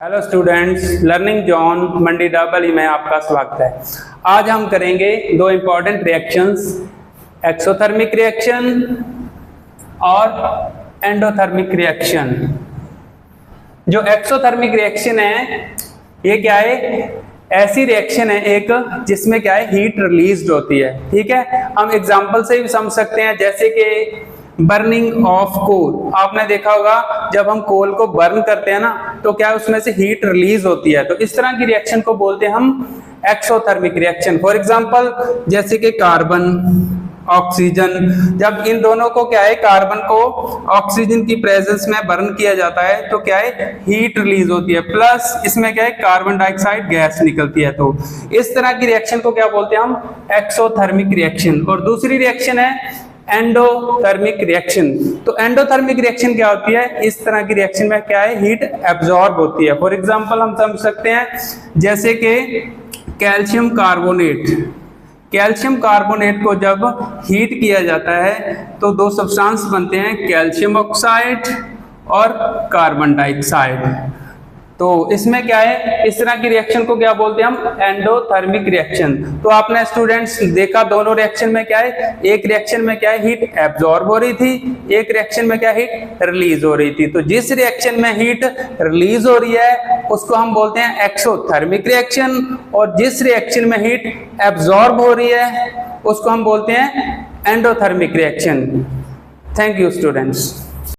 Hello students, learning John मंडी double में आपका स्वागत है। आज हम करेंगे दो इंपॉर्टेंट रिएक्शंस, एक्सोथर्मिक रिएक्शन और एंडोथर्मिक रिएक्शन। जो एक्सोथर्मिक रिएक्शन है ये क्या है? ऐसी रिएक्शन है एक जिसमें क्या है, हीट रिलीज होती है। ठीक है, हम एग्जांपल से भी समझ सकते हैं, जैसे कि बर्निंग ऑफ कोल। आपने देखा होगा जब हम कोल को बर्न करते हैं ना तो क्या उसमें से हीट रिलीज होती है, तो इस तरह की रिएक्शन को बोलते हैं हम एक्सोथर्मिक रिएक्शन। फॉर एग्जांपल जैसे कि कार्बन ऑक्सीजन, जब इन दोनों को क्या है, कार्बन को ऑक्सीजन की प्रेजेंस में बर्न किया जाता है तो क्या है, हीट रिलीज होती है, प्लस इसमें क्या है, कार्बन डाइऑक्साइड गैस निकलती है। तो इस तरह की रिएक्शन को क्या बोलते हैं हम, एक्सोथर्मिक रिएक्शन। और दूसरी रिएक्शन है एंडोथर्मिक रिएक्शन। तो एंडोथर्मिक रिएक्शन क्या होती है, इस तरह की रिएक्शन में क्या है, हीट एब्जॉर्ब होती है। फॉर एग्जांपल हम समझ सकते हैं जैसे कि कैल्शियम कार्बोनेट। कैल्शियम कार्बोनेट को जब हीट किया जाता है तो दो सब्सटेंस बनते हैं, कैल्शियम ऑक्साइड और कार्बन डाइऑक्साइड। तो इसमें क्या है, इस तरह की रिएक्शन को क्या बोलते हैं हम, एंडोथर्मिक रिएक्शन। तो आपने स्टूडेंट्स देखा दोनों रिएक्शन में क्या है, एक रिएक्शन में क्या है, हीट एब्जॉर्ब हो रही थी, एक रिएक्शन में क्या हीट रिलीज हो रही थी। तो जिस रिएक्शन में हीट रिलीज हो रही है उसको हम बोलते हैं एक्सोथर्मिक रिएक्शन, और जिस रिएक्शन में हीट एब्जॉर्ब हो रही है उसको हम बोलते हैं endothermic reaction. Thank you students.